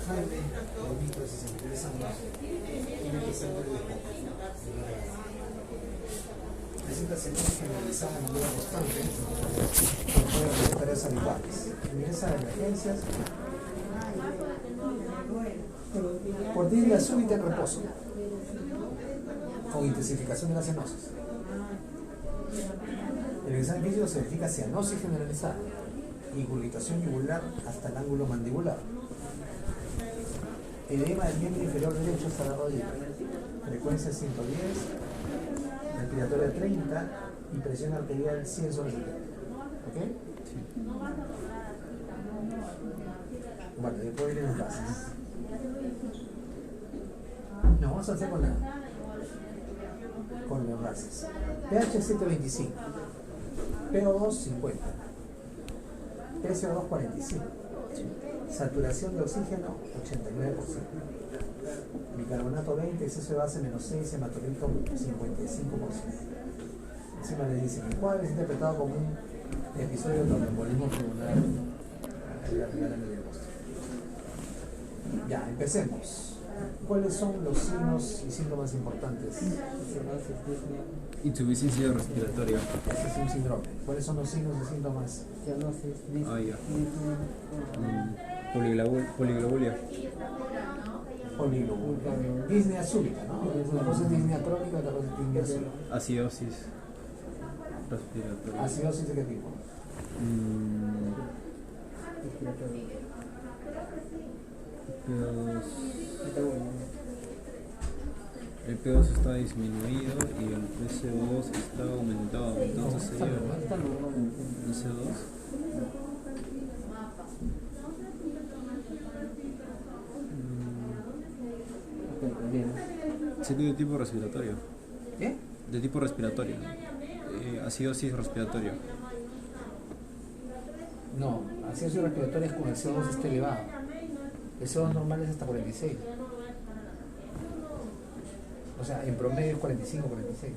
Jaime, Benito, si se interesan más, tiene que ser de necesita servicio generalizada en manera constante, no puede realizar tareas habituales. Ingresa a emergencias por día súbita en reposo con intensificación de la cianosis. El examen físico se verifica cianosis generalizada, ingurgitación yugular hasta el ángulo mandibular, edema del miembro inferior derecho hasta la rodilla, frecuencia 110, respiratoria 30 y presión arterial 100 sobre 70. ¿Ok? Sí. Bueno, después vienen las bases. Nos vamos a hacer con las bases. pH 725, PO2 50, PCO2 45, saturación de oxígeno 89%, bicarbonato 20, exceso de base menos 6, hematolito 55%. Encima le dicen, el cuadro es interpretado como un episodio de tromboembolismo pulmonar. Ya, empecemos. ¿Cuáles son los signos y síntomas importantes? Insuficiencia respiratoria. Ese es un síndrome. ¿Cuáles son los signos y síntomas? Ah, ya. Poliglobulia. Poliglobulia. Disnea súbita, ¿no? Una cosa es disnea crónica, otra cosa es disnea súbita. Acidosis respiratoria. ¿Acidosis de qué tipo? El P2 está disminuido y el PCO2 está aumentado, entonces sería el CO2. Sí, de tipo respiratorio. ¿Qué? De tipo respiratorio. Acidosis respiratoria. No, acidosis respiratoria es cuando el CO2 está elevado. El CO2 normal es hasta 46. O sea, en promedio es 45, 46.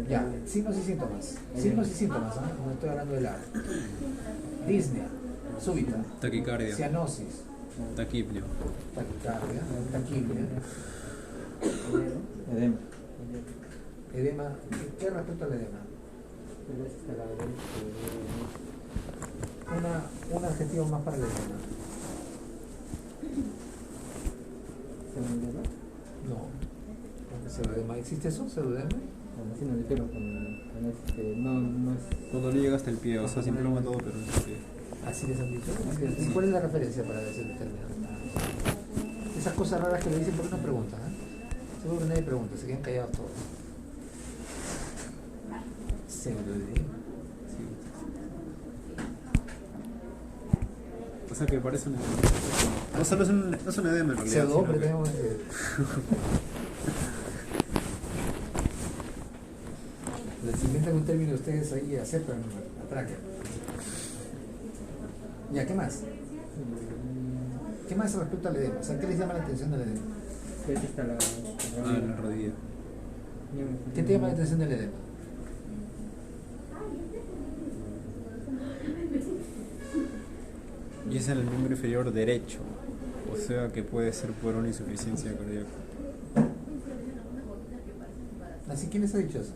Ya, signos y síntomas. Signos y síntomas, ¿eh? No estoy hablando de la disnea súbita, Taquicardia. cianosis, Taquipneo. taquicardia, taquipnea, Edema. edema. ¿Qué respecto al edema? Un adjetivo más para el edema. No. ¿Pseudoedema? ¿Existe eso? ¿Pseudoedema? Sí, no, pero no es... Cuando no llega hasta el pie, o sea, siempre lo todo, pero no es el pie. ¿Así les han dicho? ¿Y cuál es la referencia para ese término? Esas cosas raras que le dicen, ¿por qué no preguntan? Seguro que nadie pregunta, se quedan callados todos. Pseudoedema. Sí. O sea, que parece un edema. O sea, no es un edema en realidad. Pseudo, pero sino que- tenemos les inventan un término ustedes ahí aceptan la práctica. Ya, ¿qué más? ¿Qué más respecto al edema? O sea, ¿qué les llama la atención del edema? la rodilla. ¿Qué te llama la atención del edema? Y es en el miembro inferior derecho. O sea, que puede ser por una insuficiencia cardíaca. ¿Así quién les ha dicho eso?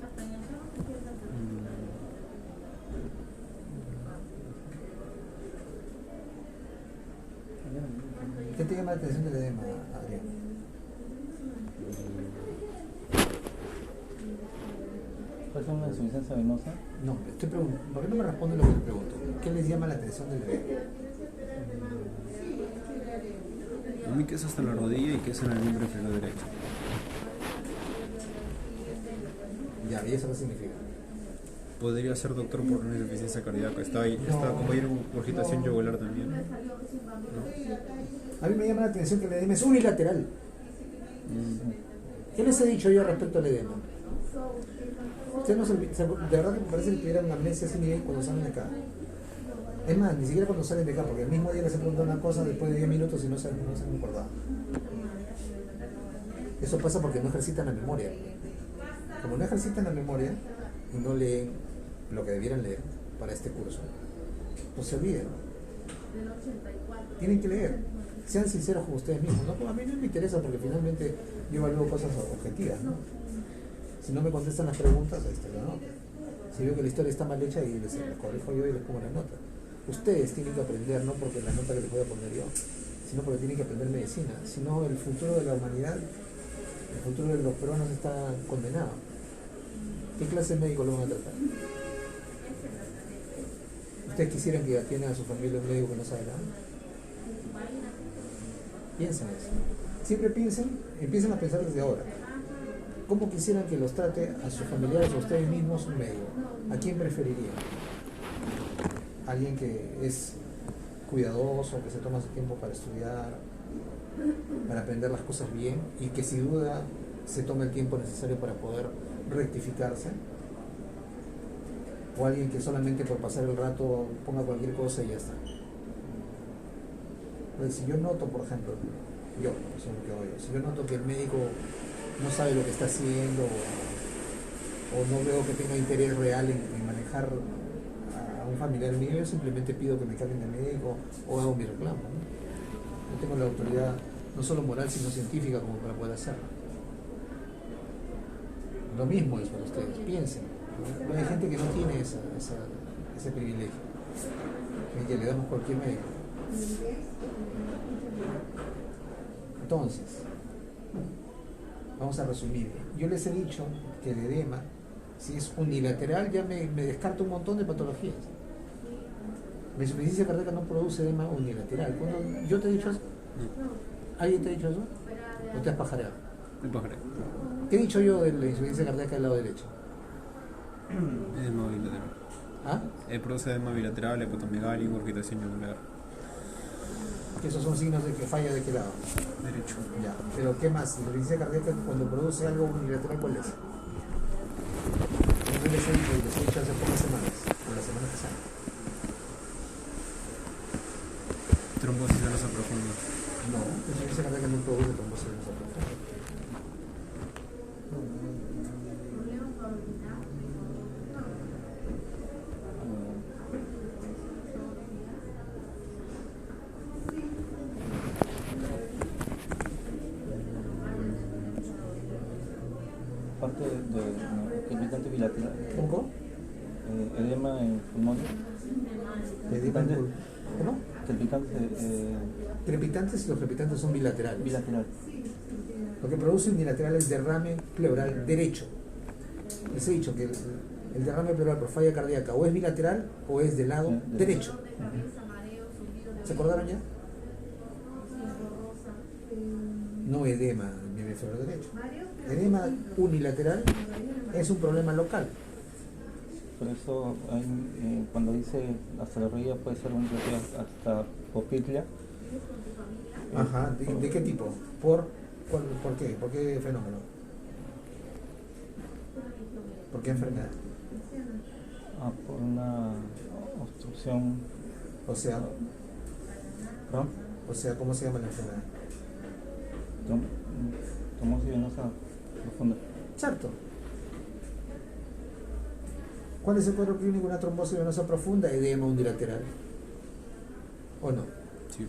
¿Qué te llama la atención del edema, Adrián? ¿Puede ser una insuficiencia venosa? No, estoy preguntando. ¿Por qué no me responde lo que le pregunto? ¿Qué les llama la atención del edema? A mí que es hasta la rodilla y que es en el miembro inferior derecho. Ya, ¿y eso qué significa? Podría ser doctor por una insuficiencia cardíaca. Está ahí, está como ahí en urgitación yugular también. ¿No? A mí me llama la atención que el edema es unilateral. ¿Qué les he dicho yo respecto al edema? Ustedes no de verdad que me parece que tuvieran una amnesia así nivel cuando salen de acá. Es más, ni siquiera cuando salen de acá, porque el mismo día les he preguntado una cosa después de 10 minutos y no se han acordado. Eso pasa porque no ejercitan la memoria. Como no ejercitan la memoria y no leen lo que debieran leer para este curso, pues se olvidan. Tienen que leer. Sean sinceros con ustedes mismos. ¿No? A mí no me interesa porque finalmente yo evalúo cosas objetivas, ¿no? Si no me contestan las preguntas, ahí está la nota. Si veo que la historia está mal hecha, y les corrijo yo y les pongo la nota. Ustedes tienen que aprender, no porque la nota que les voy a poner yo, sino porque tienen que aprender medicina. Si no, el futuro de la humanidad, el futuro de los peruanos está condenado. ¿Qué clase de médico lo van a tratar? ¿Ustedes quisieran que atiendan a su familia un médico que no sabe nada? Piensen eso. Siempre empiecen a pensar desde ahora. ¿Cómo quisieran que los trate a sus familiares o a ustedes mismos un médico? ¿A quién preferirían? ¿Alguien que es cuidadoso, que se toma su tiempo para estudiar, para aprender las cosas bien y que sin duda se tome el tiempo necesario para poder rectificarse? ¿O alguien que solamente por pasar el rato ponga cualquier cosa y ya está? Entonces, si yo noto, por ejemplo, si yo noto que el médico no sabe lo que está haciendo o no veo que tenga interés real en manejar a un familiar mío, yo simplemente pido que me cambien de médico o hago mi reclamo, ¿no? Yo tengo la autoridad no solo moral sino científica como para poder hacerlo. Lo mismo es para ustedes, piensen, ¿no? Hay gente que no tiene ese privilegio, en que le damos cualquier médico. Entonces, vamos a resumir. Yo les he dicho que el edema, si es unilateral, ya me descarta un montón de patologías. La insuficiencia cardíaca no produce edema unilateral. ¿Cuándo yo te he dicho eso? ¿Alguien te ha dicho eso? ¿O te has pajareado? Me pajaré. ¿Qué he dicho yo de la insuficiencia cardíaca del lado derecho? Edema bilateral. ¿Ah? Produce edema bilateral, hipotomegalia y agitación yugular. Que esos son signos de que falla de qué lado. Derecho. Ya. Pero ¿qué más? La insuficiencia cardíaca cuando produce algo unilateral, ¿cuál es? Yo les he dicho hace pocas semanas, o la semana pasada. Trombosis venosa profunda. No, la insuficiencia cardíaca no produce trombosis venosa profunda. Parte de crepitante bilateral. ¿Cómo? Edema en pulmones. ¿Cómo? Crepitante Crepitantes y los crepitantes son bilaterales. bilateral. Lo que produce unilateral es derrame pleural derecho. Les he dicho que el derrame pleural por falla cardíaca o es bilateral o es del lado derecho. ¿Se acordaron ya? No edema en el hemisferio derecho. Edema unilateral es un problema local. Por eso cuando dice hasta la rodilla puede ser un bloqueo hasta popilia. Ajá, ¿de qué tipo? ¿Por qué? ¿Por qué fenómeno? ¿Por qué enfermedad? Por una obstrucción. O sea, ¿Perdón? ¿cómo se llama la enfermedad? Trombosis venosa profunda. Exacto. ¿Cuál es el cuadro clínico de una trombosis venosa profunda? Edema unilateral. ¿O no? Sí.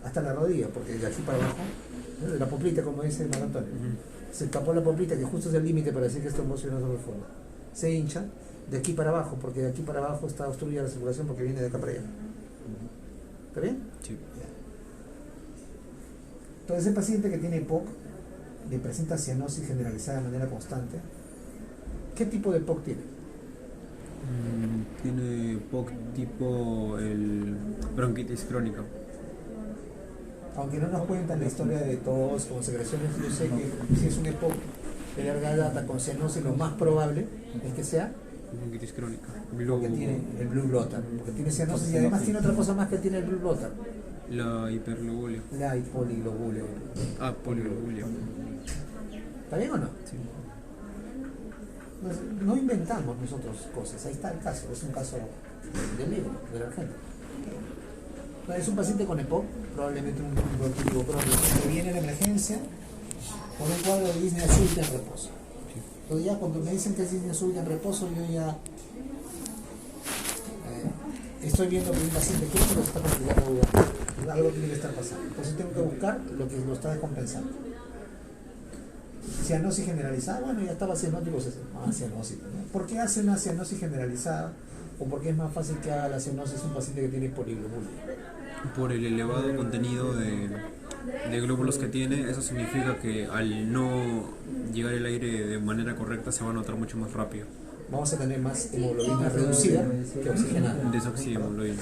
Hasta la rodilla, porque de aquí para abajo, ¿no? De la poplita, como dice Marco Antonio, se escapó la poplita, que justo es el límite para decir que es trombosis venosa profunda. Se hincha de aquí para abajo, porque de aquí para abajo está obstruida la circulación porque viene de acá para allá. ¿Está bien? Sí. Entonces, el paciente que tiene EPOC, le presenta cianosis generalizada de manera constante. ¿Qué tipo de EPOC tiene? Tiene POC tipo el bronquitis crónica. Aunque no nos cuentan la historia de tos con secreciones, yo sé que si es un EPOC de larga data con cianosis, lo más probable es que sea Bronquitis crónica. porque tiene el blue blotter, porque tiene cianosis y además tiene otra cosa más que tiene el blue blotter, La hiperglobulia. la hipoliglobulia. Poliglobulia. ¿Está bien o no? Sí. Pues, no inventamos nosotros cosas, ahí está el caso, es un caso del libro, de la gente. Es un paciente con EPOC, probablemente un bronquitis crónico, que viene a la emergencia con un cuadro de disnea súbita en reposo. Entonces ya cuando me dicen que es disnea súbita en reposo, yo ya estoy viendo que un paciente clínico está complicando VH. Algo tiene que estar pasando. Entonces tengo que buscar lo que lo está descompensando. Cianosis generalizada, bueno, ya estaba cianótico, cianosis, ¿no? ¿Por qué hace una cianosis generalizada? ¿O por qué es más fácil que haga la cianosis un paciente que tiene poliglobulina? Por el elevado contenido de glóbulos que tiene, eso significa que al no llegar el aire de manera correcta se va a notar mucho más rápido. Vamos a tener más hemoglobina reducida que oxigenada. Desoxihemoglobina.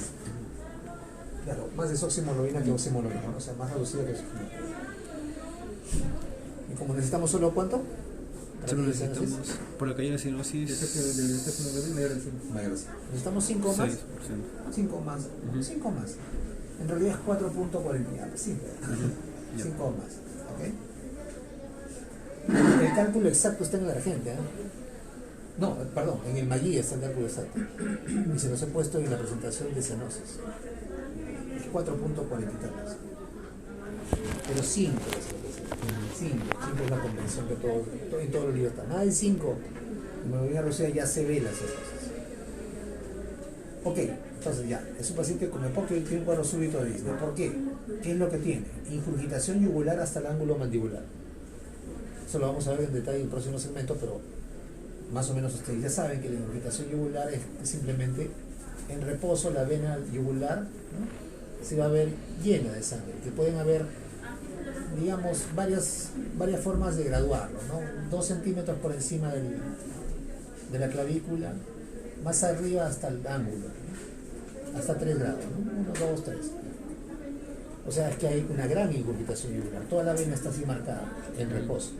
Claro, más desoxihemoglobina que oxihemoglobina, ¿no? O sea, más reducida que oxigenada. Y como necesitamos solo ¿cuánto? Solo necesitamos, por acá hay una cianosis, necesitamos 5 más. 6%. 5 más. 5 más. En realidad es 4.40. Sí, 5 más. ¿Ok? El cálculo exacto está en la gente, ¿eh? No, perdón, en el Maggi está el cálculo exacto. Y se los he puesto en la presentación de cianosis. Es 4.40 y tantos. Pero 5 es 5 es la convención que en todos los libros está. Nada de 5. En hemoglobina reducida ya se ve las cianosis. Ok, entonces ya, es un paciente con EPOC que tiene un cuadro súbito de Disney. ¿Por qué? ¿Qué es lo que tiene? Ingurgitación yugular hasta el ángulo mandibular. Eso lo vamos a ver en detalle en el próximo segmento, pero más o menos ustedes ya saben que la ingurgitación yugular es simplemente en reposo la vena yugular, ¿no? Se va a ver llena de sangre, que pueden haber, digamos, varias formas de graduarlo, ¿no? 2 centímetros por encima de la clavícula, más arriba hasta el ángulo, ¿no? Hasta 3 grados, ¿no? 1, 2, 3. O sea, es que hay una gran ingurgitación yugular, toda la vena está así marcada, en reposo.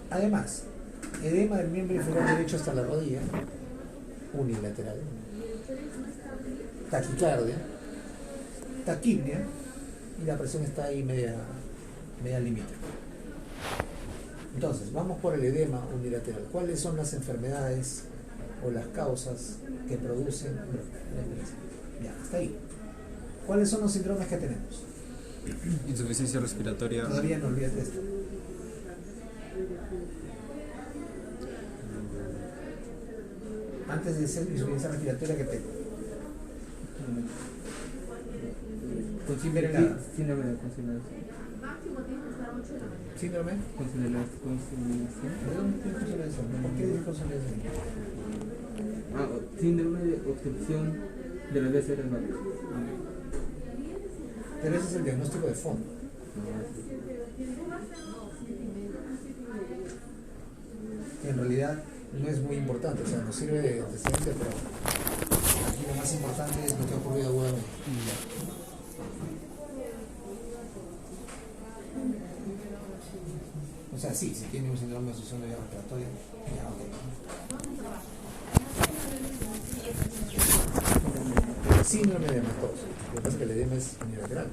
Además, edema del miembro inferior derecho hasta la rodilla, unilateral, taquicardia, taquipnia, y la presión está ahí media límite. Entonces, vamos por el edema unilateral. ¿Cuáles son las enfermedades o las causas que producen? Ya, hasta ahí. ¿Cuáles son los síndromes que tenemos? Insuficiencia respiratoria. Todavía no olvides de esto. Antes de ser insuficiencia respiratoria, ¿qué tengo? Síndrome de conciliación. ¿Síndrome? Conciliación. ¿De dónde tiene conciliación? ¿Por qué dice conciliación? Síndrome de obstrucción de las vías aéreas. Pero ese es el diagnóstico de fondo. Que en realidad no es muy importante, o sea, nos sirve de antecedente, pero aquí lo más importante es lo que ha ocurrido agudamente. O sea, sí, si tiene un síndrome de obstrucción de vía respiratoria, ya, ok. Síndrome de hematosis. Lo que pasa es que el edema es unilateral.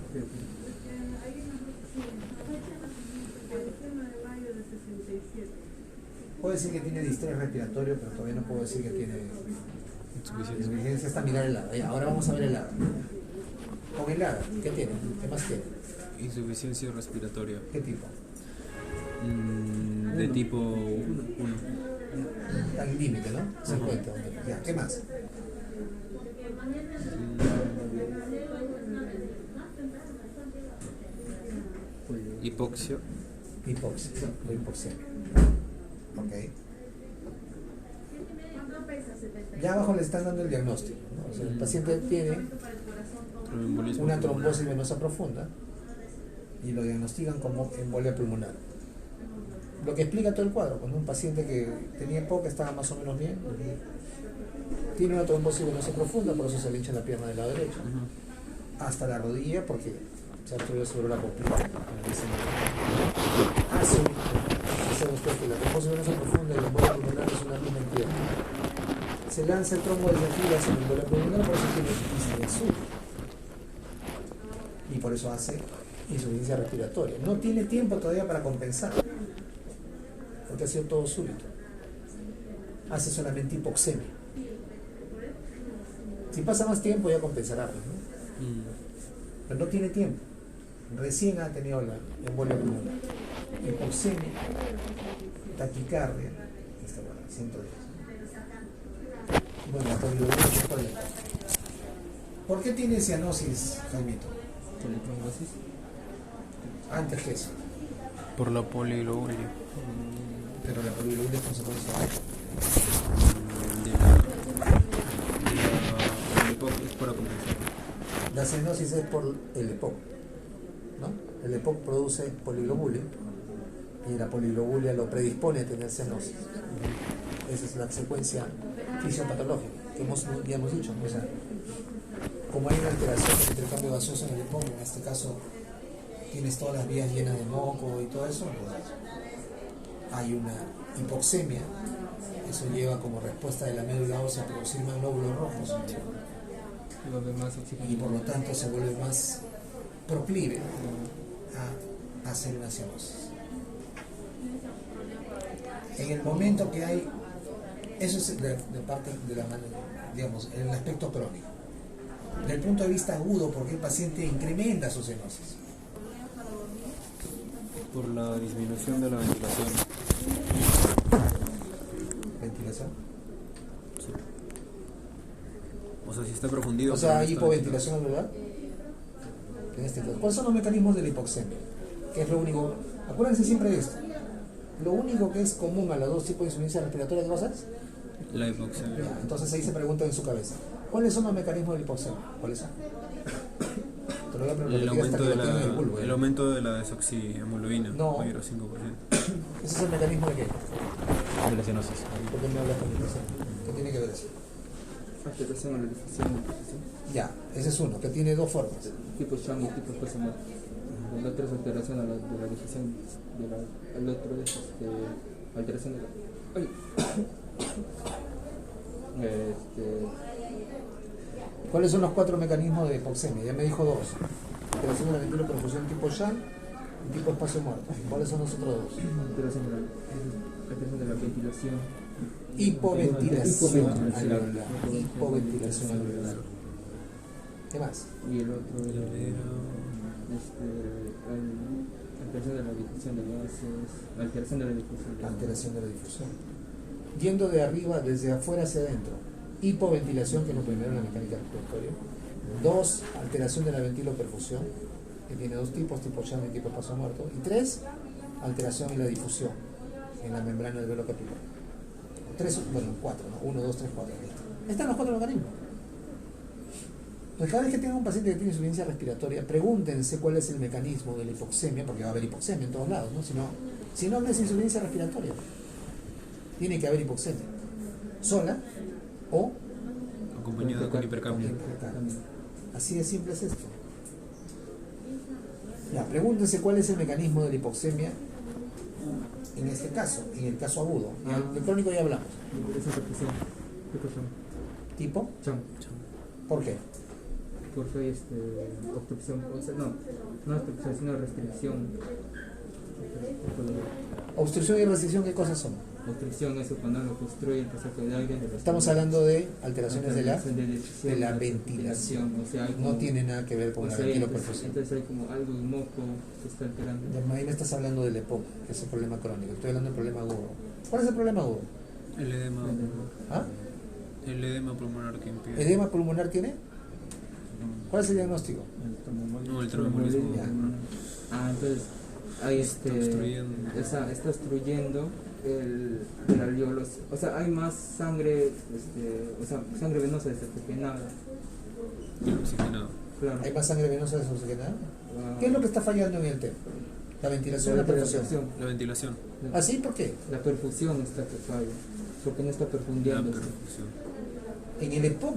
Puedo decir que tiene distrés respiratorio, pero todavía no puedo decir que tiene insuficiencia hasta mirar el ADA. Ahora vamos a ver el ADA. Con el ADA, ¿qué tiene? ¿Qué más tiene? Insuficiencia respiratoria. ¿Qué tipo? De tipo 1. Está en límite, ¿no? 50. Ya, ¿qué más? Hipoxia. Hipoxia o hipoxemia. Ok. Ya abajo le están dando el diagnóstico, ¿no? O sea, el paciente tiene una trombosis venosa profunda y lo diagnostican como embolia pulmonar. Lo que explica todo el cuadro, cuando un paciente que tenía EPOC estaba más o menos bien, tiene una trombosis venosa profunda, por eso se le hincha la pierna del lado derecho, hasta la rodilla, porque se ha obstruido sobre la copla. Sabe usted que la trombosis venosa profunda y la embolia pulmonar es una misma entidad. Se lanza el trombo desde aquí hacia la embolia pulmonar, por eso tiene insuficiencia azul. Y por eso hace insuficiencia respiratoria. No tiene tiempo todavía para compensar, porque ha sido todo súbito. Hace solamente hipoxemia. Si pasa más tiempo ya compensará, ¿no? Pero no tiene tiempo. Recién ha tenido la embolia pulmonar. Hipoxemia, taquicardia, 110. Bueno, la polilobulia, ¿cuál es? ¿Por qué tiene cianosis, Jaimito? Antes que eso. Por la polilobulia. Pero la polilobulia es consecuencia de El EPOC es para compensar. la cianosis es por el EPOC, ¿no? El EPOC produce polilobulia y la polilobulia lo predispone a tener cianosis. Esa es la secuencia fisiopatológica que ya hemos dicho, ¿no? O sea, como hay una alteración del intercambio gaseoso en el EPOC, en este caso tienes todas las vías llenas de moco y todo eso, pues hay una hipoxemia. Eso lleva como respuesta de la médula ósea a producir más glóbulos rojos y por lo tanto se vuelve más proclive a hacer una cianosis. En el momento que hay, eso es de parte de la mano, digamos, en el aspecto crónico. Desde el punto de vista agudo, porque el paciente incrementa su cianosis. Por la disminución de la ventilación. ¿Ventilación? Sí. O sea, si está profundido. O sea, pero hay no está hipoventilación alveolar. En este caso. ¿Cuáles son los mecanismos de la hipoxemia? Que es lo único. Acuérdense siempre de esto. Lo único que es común a los dos tipos de insuficiencia respiratoria, ¿qué pasa? La hipoxemia. Ya, entonces ahí se pregunta en su cabeza. ¿Cuáles son los mecanismos de la hipoxemia? ¿Cuáles son? Te lo voy a preguntar, El hasta aumento, que de lo tenga en el la, bulbo, el aumento de la desoxihemoglobina, No. mayor a 5%. ¿Ese es el mecanismo de qué? De la cianosis. ¿Por qué me hablas con hipoxemia? ¿Qué tiene que ver eso? Alteración a la difusión. Ya, ese es uno, que tiene dos formas. Tipo Sham y tipo Cosamar. El otro es alteración a la, de la difusión. El otro es alteración de la. ¡Ay! ¿Cuáles son los cuatro mecanismos de hipoxemia? Ya me dijo dos. Alteración de la ventiloperfusión tipo Sham y tipo espacio muerto. ¿Cuáles son los otros dos? Alteración de la ventilación. Hipoventilación alveolar. Hipoventilación alveolar. ¿Qué más? Y el otro era alteración de la difusión de gases. Alteración de la difusión de gases. Alteración de la difusión. Yendo de arriba, desde afuera hacia adentro. Hipoventilación, que es lo primero en la mecánica respiratoria. Dos, alteración de la ventiloperfusión, que tiene dos tipos, tipo Sham y tipo espacio muerto. Y tres, alteración en la difusión en la membrana del velo capilar. Tres, bueno, cuatro, ¿no? 1, 2, 3, 4. Están los cuatro mecanismos. Entonces, cada vez que tengan un paciente que tiene insuficiencia respiratoria, pregúntense cuál es el mecanismo de la hipoxemia, porque va a haber hipoxemia en todos lados, ¿no? Si no es insuficiencia respiratoria, tiene que haber hipoxemia. Sola o Acompañado con hipercapnia. así de simple es esto. Ya, pregúntense cuál es el mecanismo de la hipoxemia en este caso, en el caso agudo. El crónico ya hablamos. Esa perfusión. Tipo Sham. ¿Tipo? Sham. ¿Por qué? Porque hay obstrucción, o sea, no obstrucción, sino restricción. Obstrucción y restricción, ¿qué cosas son? Obstrucción es cuando algo obstruye el pasaje de aire. Estamos hablando de alteraciones de la difusión, ventilación. O sea, hay No como, tiene nada que ver con la ventiloperfusión. entonces hay como algo de moco que está alterando. Ahí me estás hablando del EPOC, que es el problema crónico. Estoy hablando del problema agudo. ¿Cuál es el problema agudo? El edema. ¿Ah? El edema pulmonar que impide. ¿Edema pulmonar tiene? ¿Cuál es el diagnóstico? No, el tromboembolismo. Ya. Entonces hay Está obstruyendo. está obstruyendo el alveolo. O sea, hay más sangre, o sea, sangre venosa desoxigenada. Oxigenado. Claro. ¿Hay más sangre venosa desoxigenada? ¿Qué es lo que está fallando en el tema? ¿La ventilación o la perfusión? La ventilación. ¿Ah, sí? ¿Por qué? La perfusión está que falla, porque no está La perfundiendo. perfusión. En el EPOC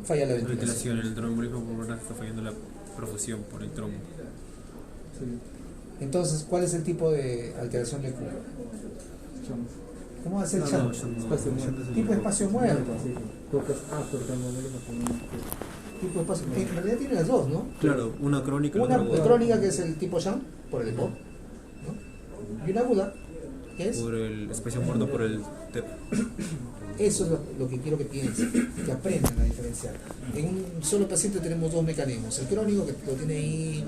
falla la La ventilación. ventilación. En el tromboembolismo pulmonar está fallando la perfusión por el trombo. Sí. Entonces, ¿cuál es el tipo de alteración de Q? ¿Cómo va a ser No, Sham? no, espacio muerto. Tipo espacio muerto. Sí, porque porque el tromboembolismo también. Tipo espacio. En realidad tiene las dos, ¿no? Claro, una crónica y Una otra aguda. crónica, que es el tipo Sham, por el EPOC, ¿no? Y una aguda, que es. Por el espacio muerto por el TEP. Eso es lo que quiero que piensen, que aprendan a diferenciar. En un solo paciente tenemos dos mecanismos. El crónico, que lo tiene ahí,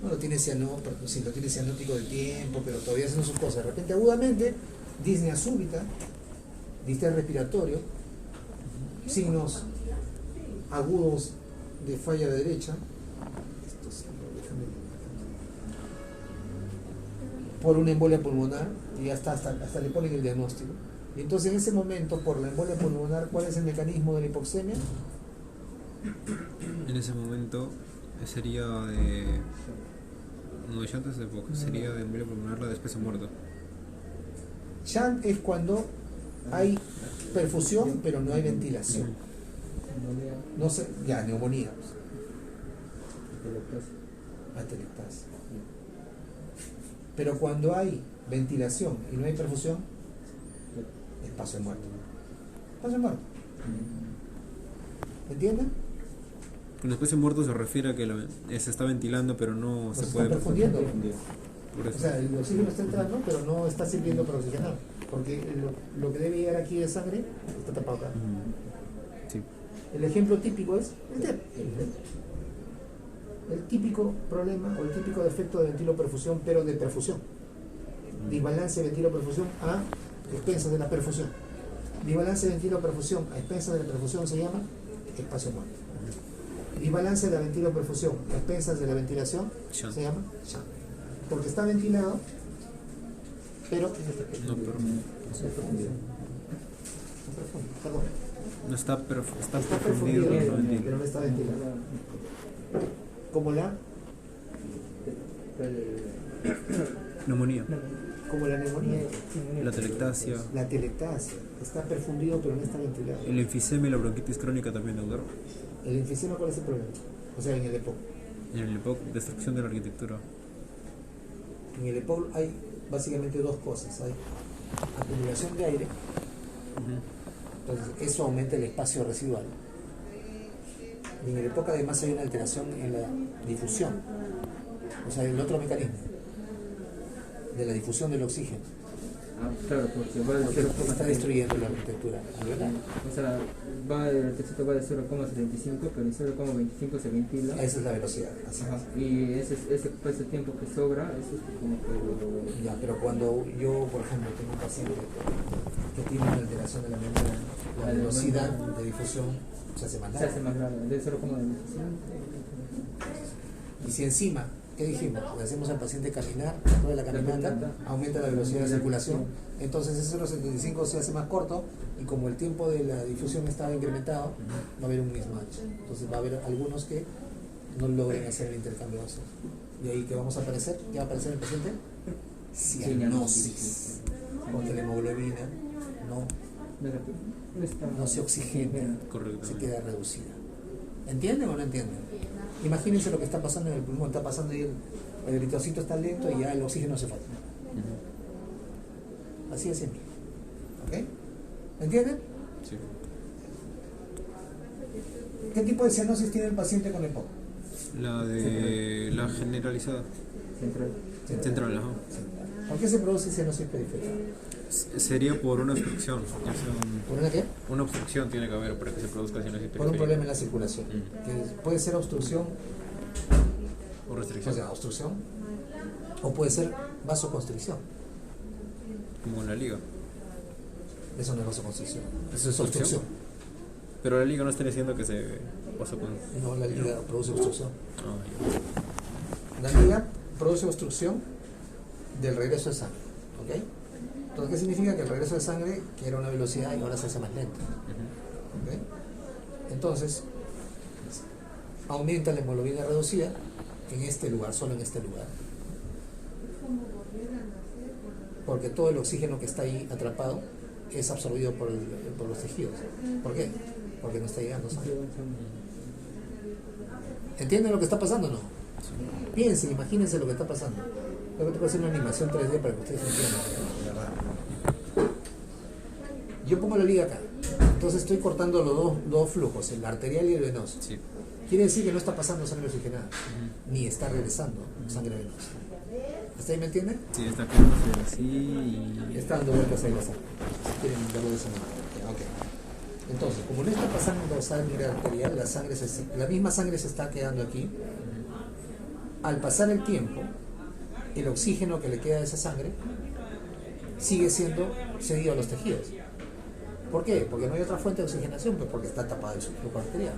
no lo tiene sí, lo tiene cianótico de tiempo, pero todavía haciendo sus cosas. De repente, agudamente, disnea súbita, distrés respiratorio, signos agudos de falla de derecha, por una embolia pulmonar, y ya está, hasta le ponen el diagnóstico. Y entonces en ese momento, por la embolia pulmonar, ¿cuál es el mecanismo de la hipoxemia? En ese momento sería de... No, ya antes de poco, sería de embolia pulmonar la de espeso muerto. Shunt es cuando hay perfusión pero no hay ventilación. No sé, ya, neumonía. Atelectasia. Pero cuando hay ventilación y no hay perfusión, espacio muerto. Espacio muerto. ¿Entienden? Con espeso muerto se refiere a que se está ventilando pero no se Pues puede... está perfundiendo. Por O eso. sea, el oxígeno está entrando, pero no está sirviendo para oxigenar. Porque lo que debe llegar aquí de sangre está tapado acá. Sí. El ejemplo típico es el TEP. El típico problema o el típico defecto de ventiloperfusión, pero de perfusión. Desbalance de ventiloperfusión a expensas de la perfusión. Desbalance de ventiloperfusión a expensas de la perfusión se llama espacio muerto. Desbalance de la ventiloperfusión a expensas de la ventilación Shunt. se llama shunt. Porque está ventilado, pero No, pero perdón, no está, está está perfundido, perfundido, pero no ventila. pero no está ventilado. Como Neumonía, la neumonía, la atelectasia, la atelectasia, está perfundido pero no está ventilado. el enfisema y la bronquitis crónica también, doctor. El enfisema, ¿cuál es el problema? O sea, en el EPOC. En el EPOC, destrucción de la arquitectura. En el EPOC hay básicamente dos cosas. Hay acumulación de aire, entonces eso aumenta el espacio residual. Y en el EPOC además hay una alteración en la difusión, o sea, el otro mecanismo de la difusión del oxígeno, Claro, porque va de porque 0,75. está destruyendo la arquitectura alveolar. O sea, el texto va de 0,75, pero en 0,25 se ventila. Esa es la velocidad. Así Ajá. es. Y ese tiempo que sobra, eso es como que Ya, pero cuando yo, por ejemplo, tengo un paciente que tiene una alteración de la membrana, la velocidad de difusión se hace más se larga. hace más grande, de 0,25. Y si encima, ¿qué dijimos? Le hacemos al paciente caminar, toda la caminata, aumenta la velocidad de circulación, entonces ese 0,75 se hace más corto y como el tiempo de la difusión estaba incrementado, va a haber un mismo ancho. Entonces va a haber algunos que no logren hacer el intercambio óseo. Y ahí que vamos a aparecer, ¿qué va a aparecer en el paciente? Cianosis. Porque la hemoglobina no se oxigena, Correcto. se queda reducida. ¿Entienden o no entienden? Imagínense lo que está pasando en el pulmón, está pasando y el eritrocito está lento y ya el oxígeno se falta. Así de simple. ¿Ok? ¿Entienden? Sí. ¿Qué tipo de cianosis tiene el paciente con EPOC? La de la generalizada. Central, ajá. ¿Por qué se produce cianosis periférica? Sería por una obstrucción. Ya sea ¿Por una qué? una obstrucción tiene que haber para que se produzca cianosis Por un periférica. problema en la circulación. Que puede ser obstrucción, O o restricción. sea, obstrucción, o puede ser vasoconstricción. Como la liga. Eso no es vasoconstricción, eso es ¿Obstrucción? obstrucción. Pero la liga no está diciendo que se pasó con... No, la liga produce obstrucción. Ah, La liga produce obstrucción del regreso de sangre. ¿Ok? Entonces, ¿qué significa? Que el regreso de sangre, que era una velocidad, y ahora se hace más lento. ¿Ok? Entonces, aumenta la hemoglobina reducida en este lugar, solo en este lugar. Porque todo el oxígeno que está ahí atrapado es absorbido por los tejidos. ¿Por qué? Porque no está llegando sangre. ¿Entienden lo que está pasando o no? Piensen, imagínense lo que está pasando. Luego te voy a hacer una animación 3D para que ustedes entiendan. de verdad. Yo pongo la liga acá. Entonces estoy cortando los dos flujos, el arterial y el venoso. sí. Quiere decir que no está pasando sangre oxigenada, ni está regresando sangre venosa. ¿Hasta ahí me entienden? Sí, está quedándose así y... Está dando vueltas ahí la sangre. Si quieren verlo de esa manera. Ok. Entonces, como no está pasando sangre arterial, la misma sangre se está quedando aquí. Al pasar el tiempo, el oxígeno que le queda de esa sangre sigue siendo cedido a los tejidos. ¿Por qué? Porque no hay otra fuente de oxigenación, pues porque está tapada el flujo arterial.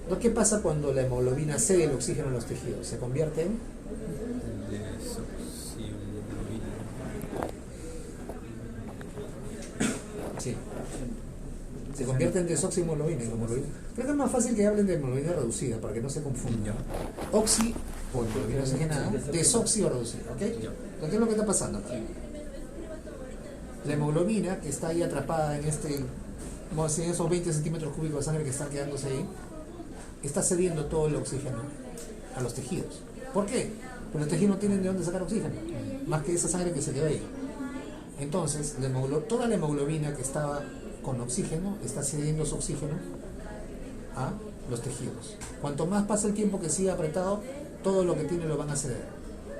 Entonces, ¿qué pasa cuando la hemoglobina cede el oxígeno en los tejidos? Se convierte en Desoxihemoglobina. sí. Se convierte en desoxihemoglobina. Creo que es más fácil que hablen de hemoglobina reducida para que no se confundan. Oxi o hemoglobina oxigenada, desoxi o reducida, ¿ok? Entonces, ¿qué es lo que está pasando acá? La hemoglobina que está ahí atrapada en vamos a decir, esos 20 centímetros cúbicos de sangre que están quedándose ahí, está cediendo todo el oxígeno a los tejidos. ¿Por qué? Porque los tejidos no tienen de dónde sacar oxígeno, más que esa sangre que se quedó ahí. Entonces, toda la hemoglobina que estaba con oxígeno está cediendo su oxígeno a los tejidos. Cuanto más pasa el tiempo que siga apretado, todo lo que tiene lo van a ceder.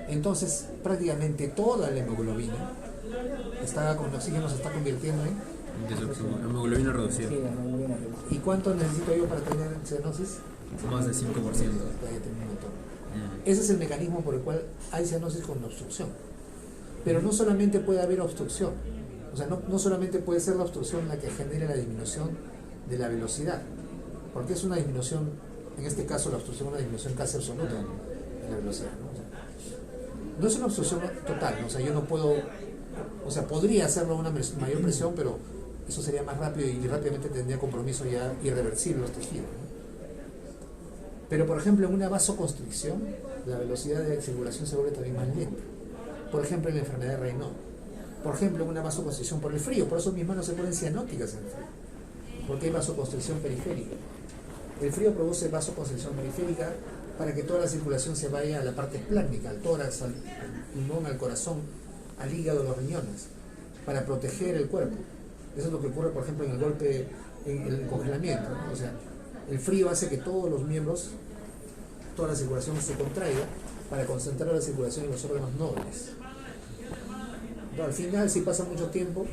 Entonces, prácticamente toda la hemoglobina está con oxígeno se está convirtiendo en... Hemoglobina reducida. Sí, la hemoglobina reducida. ¿Y cuánto necesito yo para tener cianosis? Más de 5%. Todavía tengo un montón. Ese es el mecanismo por el cual hay cianosis con obstrucción. Pero no solamente puede haber obstrucción, o sea, no solamente puede ser la obstrucción la que genere la disminución de la velocidad, porque es una disminución, en este caso la obstrucción es una disminución casi absoluta de la velocidad, ¿no? O sea, no es una obstrucción total, ¿no? O sea, yo no puedo, o sea, podría hacerlo a una mayor presión, pero eso sería más rápido y rápidamente tendría compromiso ya irreversible los tejidos, ¿no? Pero por ejemplo en una vasoconstricción la velocidad de circulación se vuelve también más lenta. Por ejemplo en la enfermedad de Raynaud, por ejemplo en una vasoconstricción por el frío, por eso mis manos se ponen cianóticas en el frío, porque hay vasoconstricción periférica. El frío produce vasoconstricción periférica para que toda la circulación se vaya a la parte esplácnica, al tórax, al pulmón, al corazón, al hígado, a los riñones, para proteger el cuerpo. Eso es lo que ocurre, por ejemplo, en el golpe, en el congelamiento, ¿no? O sea, el frío hace que todos los miembros, toda la circulación se contraiga para concentrar la circulación en los órganos nobles. Entonces, al final, si pasa mucho tiempo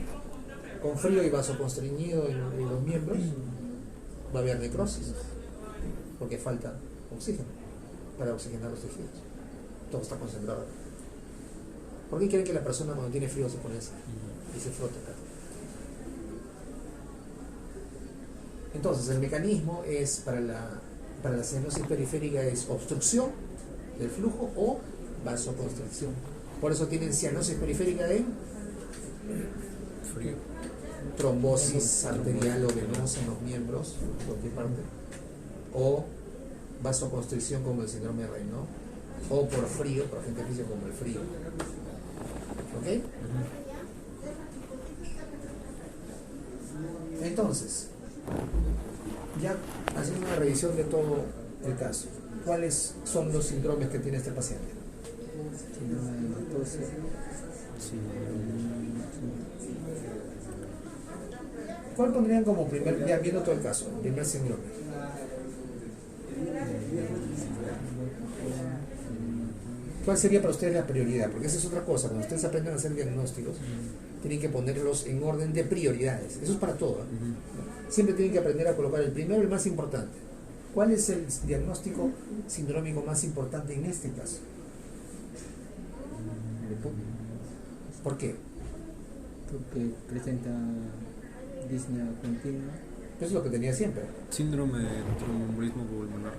con frío y vasoconstriñido en los miembros, va a haber necrosis, porque falta oxígeno para oxigenar los tejidos. Todo está concentrado. ¿Por qué creen que la persona cuando tiene frío se pone así y se frota acá? Entonces, el mecanismo es para la cianosis periférica es obstrucción del flujo o vasoconstricción. Por eso tienen cianosis periférica de Frío. trombosis arterial o venosa en los miembros, por cualquier parte, o vasoconstricción como el síndrome de Raynaud, o por frío, por agente físico como el frío. ¿Ok? Entonces, ya haciendo una revisión de todo el caso, ¿cuáles son los síndromes que tiene este paciente? ¿Cuál pondrían como primer, ya viendo todo el caso, primer síndrome? ¿Cuál sería para ustedes la prioridad? Porque esa es otra cosa, cuando ustedes aprenden a hacer diagnósticos, tienen que ponerlos en orden de prioridades. Eso es para todo, ¿eh? Siempre tienen que aprender a colocar el primero y el más importante. ¿Cuál es el diagnóstico sindrómico más importante en este caso? ¿Por qué? Porque presenta disnea continua. Eso es lo que tenía siempre. Síndrome de tromboembolismo pulmonar.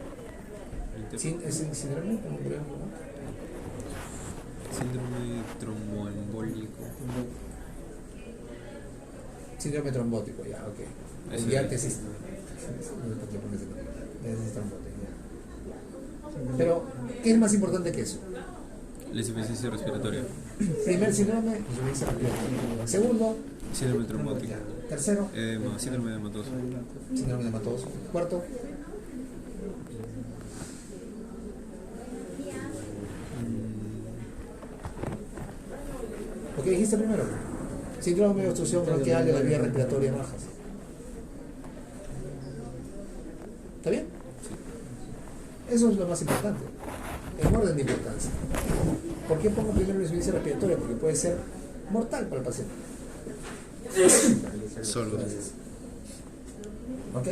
¿Es el síndrome? Síndrome tromboembólico. Síndrome trombótico, ya, ok. Ese Diátesis. No sé por qué pones ese nombre. Diátesis trombótica, ya. Pero, ¿qué es más importante que eso? La insuficiencia respiratoria. Primer síndrome, insuficiencia respiratoria. Segundo, Síndrome trombótico. tercero, Edema, síndrome edematoso. síndrome de Matos. Cuarto, ¿lo que dijiste primero? Síndrome de obstrucción bronquial de las vías respiratorias bajas. ¿Está bien? Eso es lo más importante, en orden de importancia. ¿Por qué pongo primero la insuficiencia respiratoria? Porque puede ser mortal para el paciente. Solo. ¿Ok?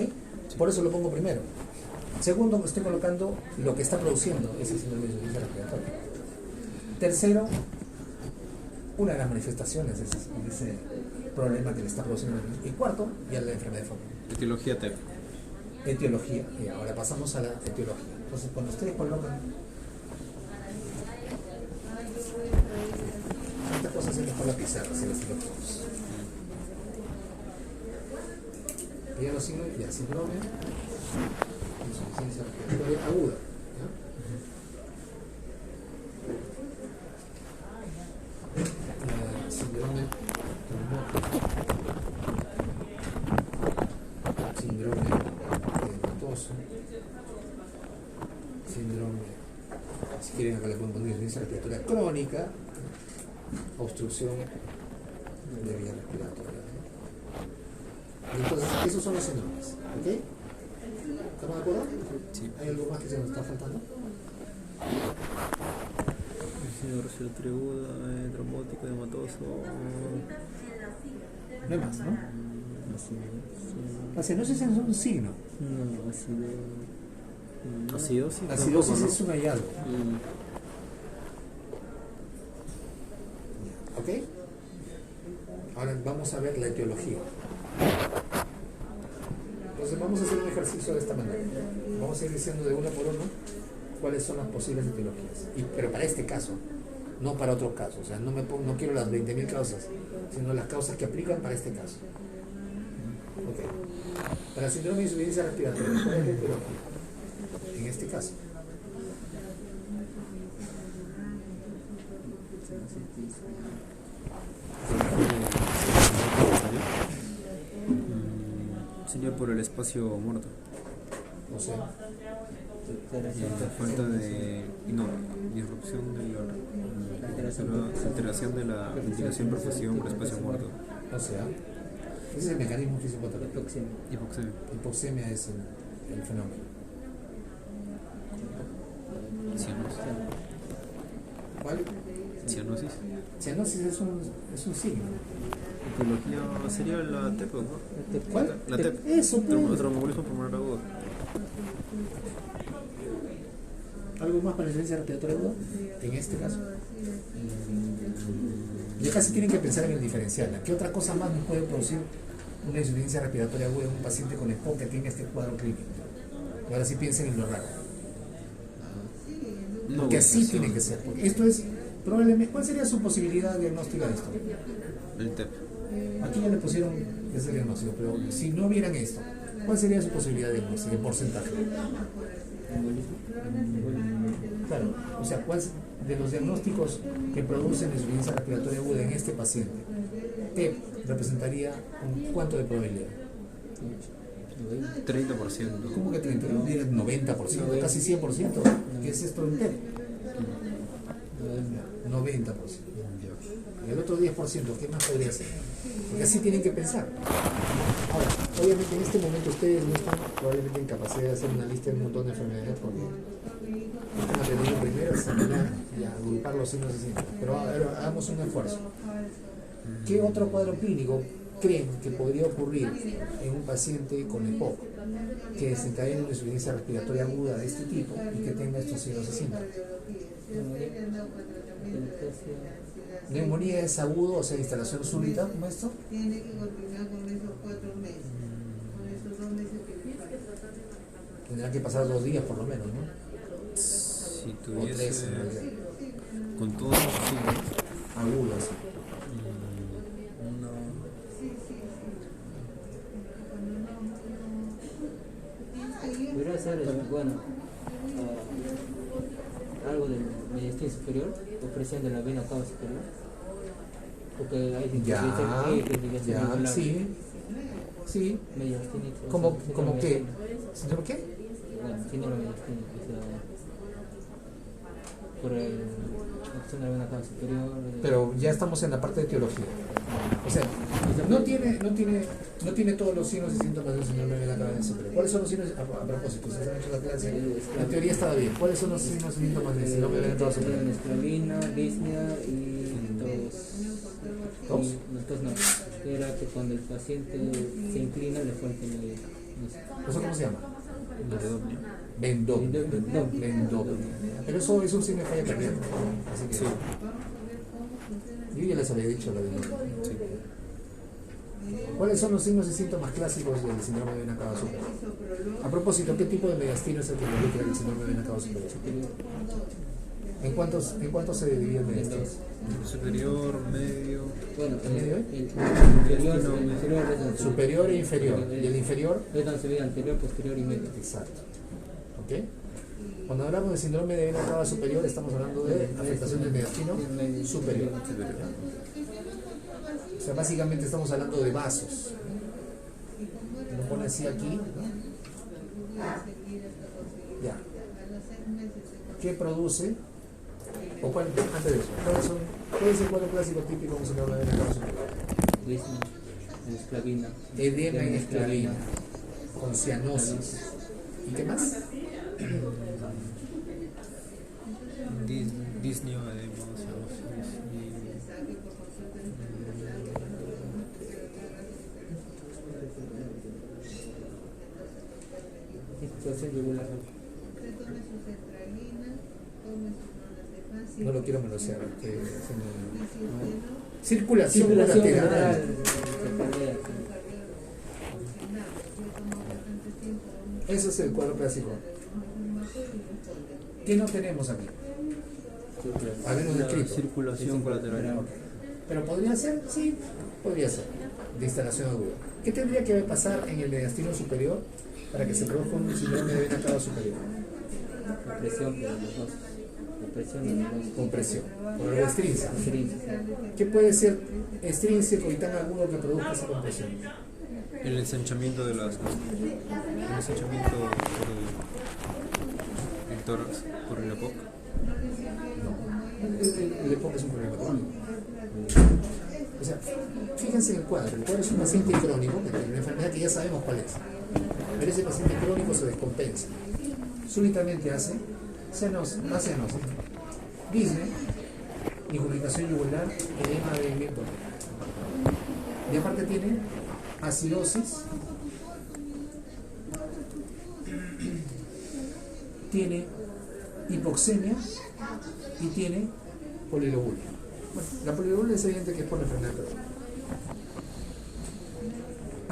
Por eso lo pongo primero. Segundo, estoy colocando lo que está produciendo ese síndrome de insuficiencia respiratoria. Tercero, una de las manifestaciones de ese problema que le está produciendo. Y cuarto, ya la enfermedad de fondo. Etiología TEP. Etiología. Y ahora pasamos a la etiología. Entonces, cuando ustedes colocan estas cosas se por la pizarra, se las etiologías. Ya los signos, ya síndrome, insuficiencia respiratoria aguda. Síndrome edematoso, síndrome, si quieren acá le pueden poner insuficiencia respiratoria crónica, obstrucción de vía respiratoria. Entonces, esos son los síndromes, ¿ok? ¿Estamos de acuerdo? Sí. ¿Hay algo más que se nos está faltando? Síndrome respiratorio aguda, trombótico, edematoso. No hay más, ¿no? La cianosis es un signo. No, Acidosis. La acidosis es un hallazgo. ¿Ok? Ahora vamos a ver la etiología. Entonces vamos a hacer un ejercicio de esta manera. Vamos a ir diciendo de una por una cuáles son las posibles etiologías. Pero para este caso, no para otros casos. O sea, no quiero las 20.000 causas, sino las causas que aplican para este caso. Ok. Para el síndrome de insuficiencia respiratoria, ¿cuál es la etiología? En este caso. Sería por el espacio muerto. O sea, Falta de disrupción de la alteración de la ventilación perfusión por espacio muerto. o sea, ese es el mecanismo fisiopatológico. Hipoxemia. Hipoxemia es el fenómeno. Cianosis. ¿Cuál? Cianosis. Cianosis es un signo. Etiología sería la TEP, ¿no? ¿Cuál? La TEP. Eso, pues. Tromboembolismo pulmonar agudo. ¿Algo más para la insuficiencia respiratoria aguda? En este caso. Ya casi tienen que pensar en el diferencial. ¿Qué otra cosa más nos puede producir una insuficiencia respiratoria aguda en un paciente con EPOC que tiene este cuadro clínico? Y ahora sí piensen en lo raro. Porque así tiene que ser. Porque esto es probablemente. ¿Cuál sería su posibilidad diagnóstica de esto? El TEP. Aquí ya le pusieron ese diagnóstico, pero si no vieran esto, ¿cuál sería su posibilidad de diagnóstico en porcentaje? Claro, o sea, ¿cuál de los diagnósticos que producen insuficiencia respiratoria aguda en este paciente? ¿TEP representaría un cuánto de probabilidad? 30%. ¿Cómo que 30? Yo diría 90%, casi 100%. ¿Qué es esto en TEP? 90%. Y el otro 10%, ¿qué más podría ser? Porque así tienen que pensar. Ahora, obviamente en este momento ustedes no están probablemente en capacidad de hacer una lista de un montón de enfermedades porque están aprendiendo primero a examinar y a agrupar los signos y síntomas. Pero hagamos un esfuerzo. ¿Qué otro cuadro clínico creen que podría ocurrir en un paciente con EPOC que desencadene una insuficiencia respiratoria aguda de este tipo y que tenga estos signos y síntomas? Neumonía es agudo, o sea, instalación súbita, como esto. Tiene que continuar con esos 4 meses. Con esos 2 meses que faltan. Tendrán que pasar 2 días por lo menos, ¿no? Si O 3 tuviese en realidad. con todos los signos, Agudas. Podría ser, bueno, algo del mediastino superior, opresión de la vena cava superior, porque hay Ya, sí, sí. ¿Como qué? ¿Síndrome qué? Bueno, síndrome mediastino, o sea, por el opresión de la vena cava superior. Pero ya estamos en la parte de teología. O sea, no tiene todos los signos y síntomas del síndrome de la cabeza superior. ¿Cuáles son los signos? A propósito, ustedes han hecho la clase. La teoría estaba bien. ¿Cuáles son los signos y síntomas del síndrome de la cabeza superior? Esclavina, disnea y tos. ¿Tos? No, tos no. Era que cuando el paciente se inclina le falta el aire. ¿Eso cómo se llama? Vendopnia. Vendopnia. Pero eso es un signo de falla cardíaca. Así que. Sí. Yo ya les había dicho la vendopnia. Sí. ¿Cuáles son los signos y síntomas clásicos del síndrome de vena cava superior? A propósito, ¿qué tipo de mediastino es el que involucra el síndrome de vena cava superior? ¿En cuántos se divide el mediastino? Superior, medio. Bueno, ¿El medio? el inferior es donde Superior e inferior. ¿Y el inferior? es donde se ve anterior, posterior y medio. Exacto. ¿Ok? Cuando hablamos de síndrome de vena cava superior, estamos hablando de afectación del mediastino superior. O sea, básicamente estamos hablando de vasos. Lo pone así aquí, ¿no? Ya. ¿Qué produce? O cuál, antes de eso, ¿cuál es el cuadro clásico típico de un síndrome de vena cava superior? Esclavina. Edema en esclavina, con cianosis. ¿Y qué más? Disnio, además. Situación yugular. No lo quiero manosear. Circulación lateral. Eso es el cuadro clásico. ¿Qué no tenemos aquí? Habernos descrito. Circulación colateral. Pero podría ser, sí, podría ser, de instalación aguda. ¿Qué tendría que pasar en el mediastino superior para que se produzca un síndrome de vena cava superior? Presión de los dos. Presión de los dos. Compresión, por algo extrínseco. ¿Qué puede ser extrínseco y tan agudo que produzca esa compresión? El ensanchamiento de las. El ensanchamiento por el tórax, por el EPOC. El EPOC es un problema crónico. O sea, fíjense en el cuadro. El cuadro es un paciente crónico que tiene una enfermedad que ya sabemos cuál es. Pero ese paciente crónico se descompensa. Súbitamente hace cianosis, disnea, incomunicación yugular, edema de viento. Y aparte tiene acidosis, tiene hipoxemia y tiene polilobulia. Bueno, la polilobulia es evidente que es por la enfermedad crónica.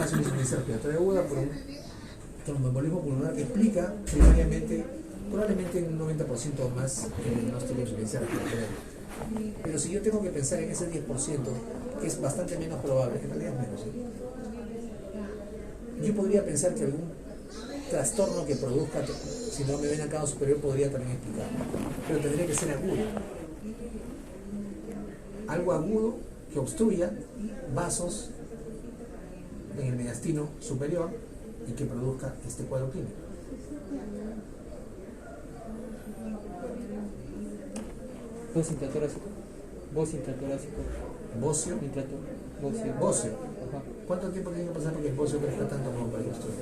Es una insuficiencia respiratoria aguda por un tromboembolismo pulmonar que explica primariamente, probablemente en un 90% o más, el diagnóstico de insuficiencia respiratoria. Pero si yo tengo que pensar en ese 10%, que es bastante menos probable, en realidad es menos, yo podría pensar que algún trastorno que produzca síndrome de vena cava superior podría también explicar, pero tendría que ser agudo. Algo agudo que obstruya vasos en el mediastino superior y que produzca este cuadro clínico. Voz intratorácico. Bocio. Bocio. Ajá. ¿Cuánto tiempo tiene que pasar para que el bocio crezca tanto como para el estudio?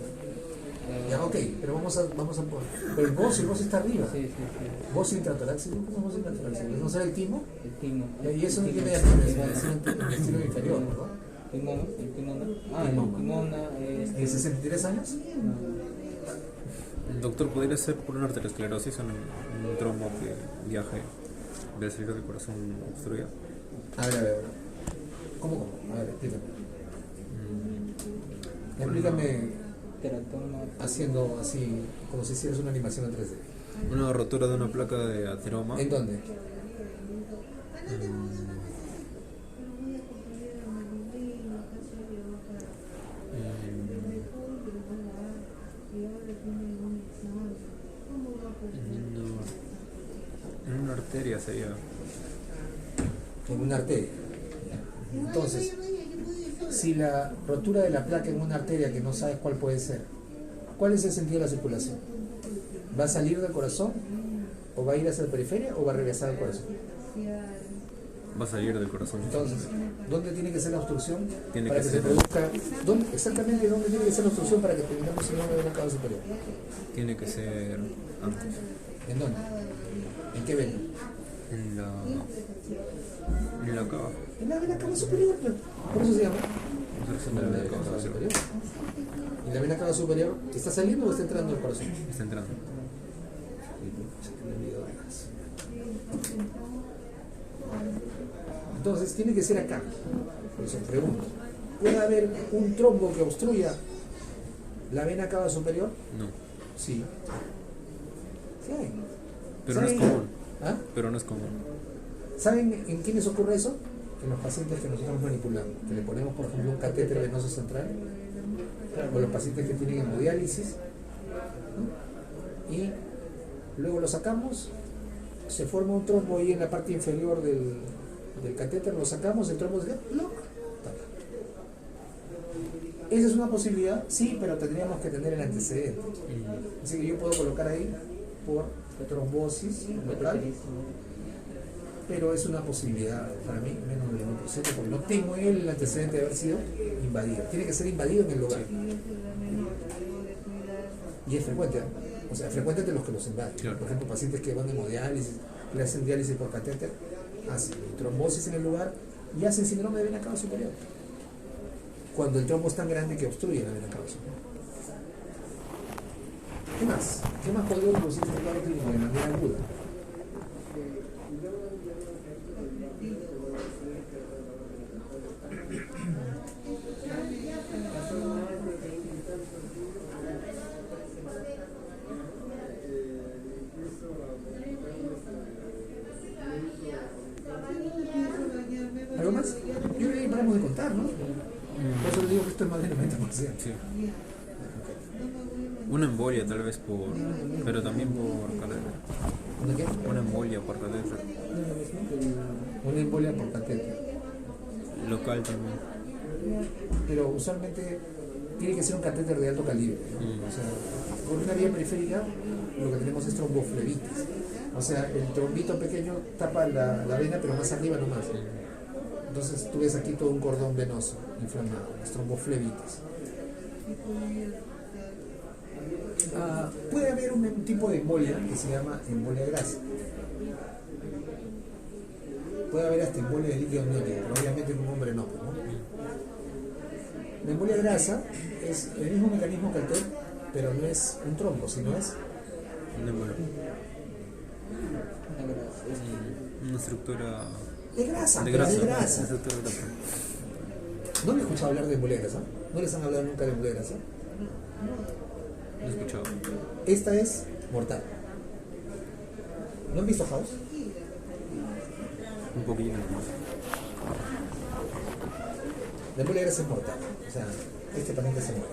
Ya, ok, pero vamos a poner. Pero el bocio está arriba. Sí. Bocio intratorácico, ¿cómo es bocio intratorácico? ¿No será el timo? El timo. Y eso no tiene diastino, es el estilo inferior, ¿no? Timona. Ah, Timona. el timona es. ¿En 63 años? El doctor, ¿podría ser por una arteriosclerosis o un trombo que viaje de salir del corazón obstruido? A ver. ¿Cómo? A ver, explícame. Explícame Teratoma. haciendo así, como si hicieras una animación en 3D. Una rotura de una placa de ateroma. ¿En dónde? En una arteria sería. En una arteria. Entonces, si la rotura de la placa en una arteria que no sabes cuál puede ser, ¿cuál es el sentido de la circulación? ¿Va a salir del corazón? ¿O va a ir hacia la periferia? ¿O va a regresar al corazón? Va a salir del corazón. Entonces, ¿dónde tiene que ser la obstrucción? Tiene para que que ser- se produzca. Exactamente, ¿dónde tiene que ser la obstrucción para que terminemos el nombre de una cava superior? Tiene que ser antes. ¿En dónde? ¿En qué vena? En la cava. En la vena cava superior. Por eso se llama. En la vena cava superior. ¿Y la vena cava superior está saliendo o está entrando al corazón? Está entrando. Entonces tiene que ser acá. Por eso pregunto, ¿Puede haber un trombo que obstruya la vena cava superior? No, Sí. Sí hay. pero no es ¿Saben? común. ¿Ah? Pero no es común. ¿Saben en quiénes ocurre eso? En los pacientes que nosotros manipulamos, que le ponemos, por ejemplo, un catéter venoso central, o los pacientes que tienen hemodiálisis, ¿no? Y luego lo sacamos, se forma un trombo ahí en la parte inferior del catéter, lo sacamos, el trombo se queda, ¡loc! Tapa. Esa es una posibilidad, sí, pero tendríamos que tener el antecedente. Así que yo puedo colocar ahí por trombosis local, pero es una posibilidad para mí menos del 1%, porque no tengo el antecedente de haber sido invadido. Tiene que ser invadido en el lugar. Y es frecuente, ¿eh? O sea, frecuente de los que los invaden. Claro. Por ejemplo, pacientes que van a hemodiálisis, le hacen diálisis por catéter, hacen trombosis en el lugar y hacen síndrome de vena cava superior. Cuando el trombo es tan grande que obstruye la vena cava superior. ¿Qué más? ¿Qué más podría producir este cuadro clínico de manera aguda? ¿Algo más? Yo creo que paramos de contar, ¿no? Por eso le digo que esto es más del 90%. Sí. Una embolia tal vez pero también por catéter. ¿Una qué? Una embolia por catéter. Una embolia por catéter. Local también. Pero usualmente tiene que ser un catéter de alto calibre, ¿no? O sea, por una vía periférica lo que tenemos es tromboflebitis. O sea, el trombito pequeño tapa la vena, pero más arriba nomás. Entonces tú ves aquí todo un cordón venoso inflamado, es tromboflebitis. Puede haber un tipo de embolia que se llama embolia grasa. Puede haber hasta embolia de líquido amniótico, pero obviamente en un hombre no, ¿no? La embolia grasa es el mismo mecanismo que el TEP, pero no es un trombo, sino es Una embolia. Una estructura de grasa. de pero grasa. de grasa. Una estructura de grasa. ¿No me he escuchado hablar de embolia grasa? ¿No les han hablado nunca de embolia grasa? No he escuchado. Esta es mortal. ¿No han visto House? Un poquillo. La embolia grasa es mortal. O sea, este paciente se muere.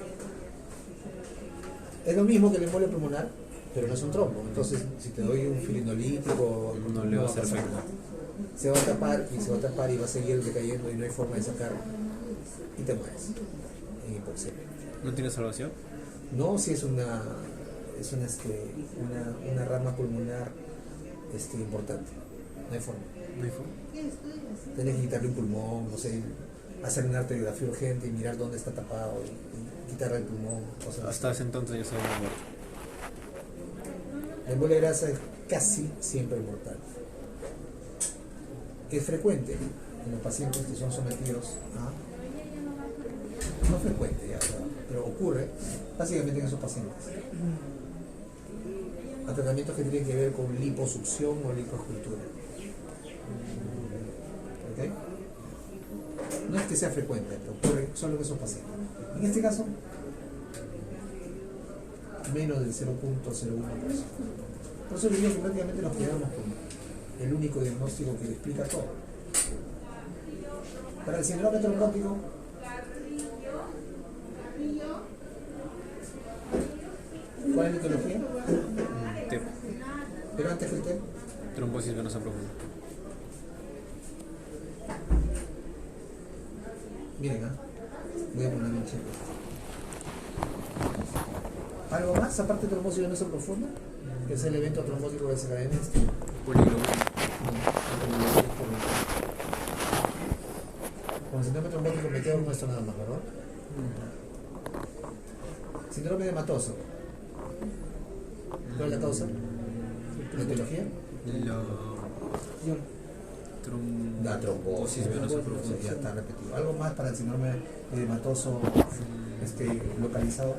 Es lo mismo que la embolia pulmonar, pero no es un trombo. Entonces, si te doy un filinolítico, No le va a hacer pasar efecto. nada. Se va a tapar y se va a tapar y va a seguir decayendo y no hay forma de sacarlo. Y te mueres en hipoxemia. ¿No tiene salvación? No, si es una rama pulmonar importante. No hay forma. No hay forma. Tienes que quitarle un pulmón, no sé, hacer una arteriografía urgente y mirar dónde está tapado, y quitarle el pulmón, cosas así. Hasta ese entonces ya se había muerto. La embolia grasa es casi siempre mortal. Es frecuente en los pacientes que son sometidos a... No frecuente, ya, pero ocurre básicamente en esos pacientes. A tratamientos que tienen que ver con liposucción o lipoescultura. ¿Ok? No es que sea frecuente, pero ocurre solo en esos pacientes. En este caso, menos del 0.01%. Por eso le digo que prácticamente nos quedamos con el único diagnóstico que le explica todo. Para el síndrome trombótico, ¿cuál es la etiología? TEP. Pero antes que el TEP, Trombosis venosa profunda. miren, voy a poner un check. ¿Algo más aparte de trombosis venosa profunda? Que es el evento trombótico que desencadena esto. Poliglobina. Con el síndrome trombótico me quedo con esto nada más, ¿verdad? Síndrome de Matoso. ¿Cuál es la causa? ¿La etiología? La trombosis venosa profunda. Ya está repetido. ¿Algo más para el síndrome edematoso localizado?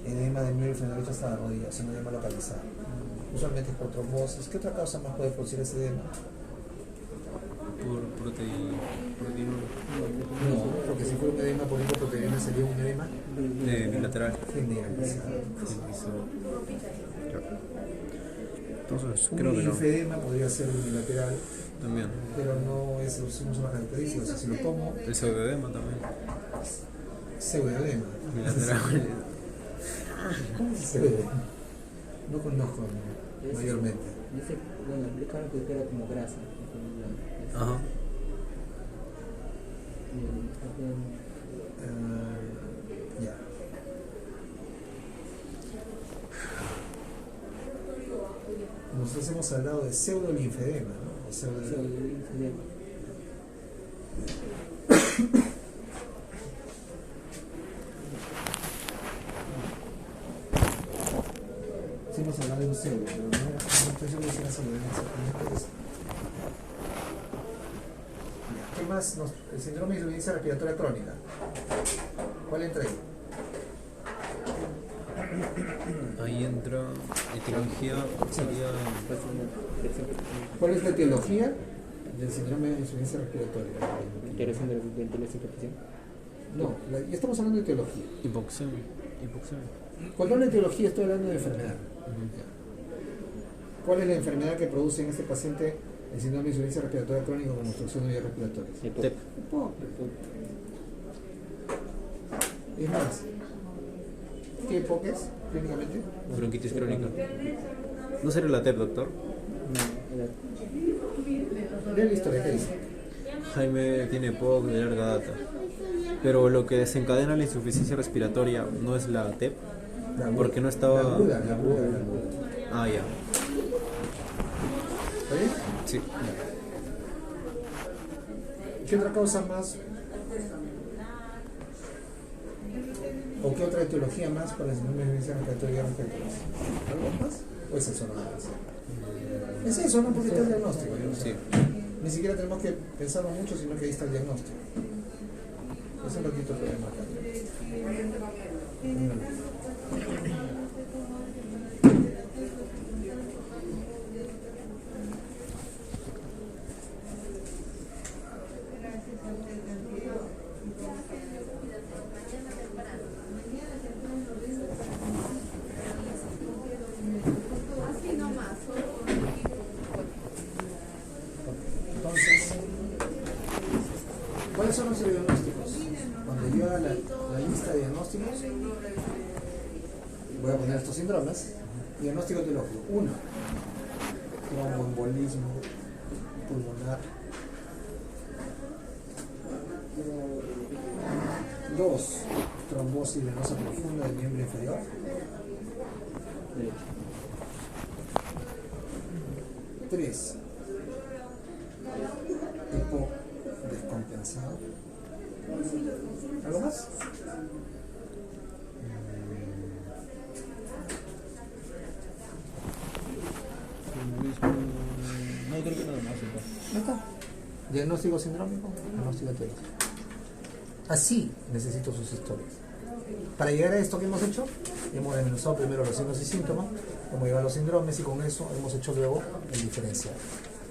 Edema del miembro inferior derecho hasta la rodilla, es un edema localizado. Usualmente es por trombosis. ¿Qué otra causa más puede producir ese edema? Por proteína. No, porque si fuera un edema por hipoproteína sería un edema Bilateral. generalizado. Entonces, Un creo que no. linfedema podría ser unilateral, También. pero no es una característica. O sea, si lo tomo, El pseudoedema también. pseudoedema. Bilateral. ¿Cómo es pseudoedema? No conozco mayormente. Dice, bueno, explicaron que era como grasa. Ajá. Ya. Nosotros hemos hablado de pseudolinfedema, ¿no? O sí hemos hablado de un pseudo, pero no estoy seguro si era pseudoedema exactamente. ¿Qué más? El síndrome de insuficiencia respiratoria crónica. ¿Cuál entra ahí? Ahí entra etiología, sería ¿Cuál es la etiología del síndrome de insuficiencia respiratoria? Alteración de la ventilación artificial. No, ya estamos hablando de etiología. hipoxemia. Cuando hablo de etiología estoy hablando de enfermedad. ¿Cuál es la enfermedad que produce en este paciente el síndrome de insuficiencia respiratoria crónica con obstrucción de vías respiratorias? TEP. Es más, ¿qué época es clínicamente? Bronquitis crónica. ¿No sería la TEP, doctor? Lea la historia, ¿qué dice? Jaime tiene POC de larga data. Pero lo que desencadena la insuficiencia respiratoria no es la TEP, porque no estaba... La aguda. Ah, ya. ¿Está bien? Sí. ¿Qué otra causa más? ¿O qué otra etiología más para el síndrome de insuficiencia respiratoria crónica? ¿Algo más? ¿O es eso nada más? Es eso, ¿no? Porque está el diagnóstico. Sí. Ni siquiera tenemos que pensarlo mucho, sino que ahí está el diagnóstico. Es un ratito el problema acá. Entonces, ¿cuáles son los diagnósticos? Cuando yo haga la lista de diagnósticos, voy a poner estos síndromes. Diagnóstico etiológico. 1. Tromboembolismo pulmonar. 2. Trombosis venosa profunda del miembro inferior. 3. Hipo descompensado. ¿Algo más? No, creo que nada más. ¿Ya está? Diagnóstico sindrómico, diagnóstico etiológico. Así necesito sus historias. Para llegar a esto que hemos hecho, hemos desmenuzado primero los signos y síntomas, hemos llegado a los síndromes y con eso hemos hecho luego el diferencial.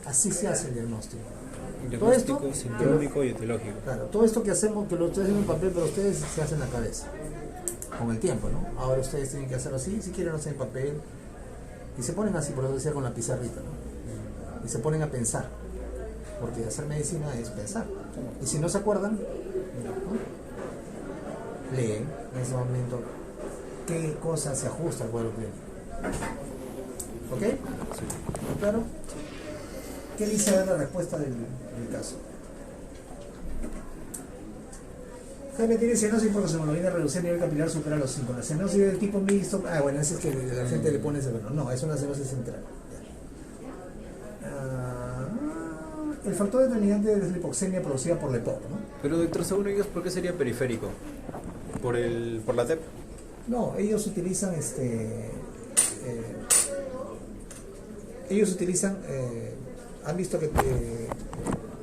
Así se hace el diagnóstico. Todo esto, Diagnóstico sindrómico y etiológico. claro, todo esto que hacemos, que lo estoy haciendo en papel, pero ustedes se hacen en la cabeza, con el tiempo, ¿no? Ahora ustedes tienen que hacerlo así, si quieren hacer en papel, y se ponen así, por eso decía con la pizarrita, ¿no? Y se ponen a pensar, porque hacer medicina es pensar. Y si no se acuerdan, ¿no? Leen en ese momento qué cosas se ajusta al cuadro clínico. ¿Ok? ¿Claro? ¿Qué dice la respuesta del caso? Jaime tiene cianosis porque su hemoglobina reducida a nivel capilar supera los 5. La cianosis del tipo mixto, bueno, ese es que la gente le pone ese veneno. No, es una cianosis central. El factor determinante es la hipoxemia producida por la EPOC, ¿no? Pero doctor, según ellos, ¿por qué sería periférico? ¿Por la TEP? No, ellos utilizan han visto que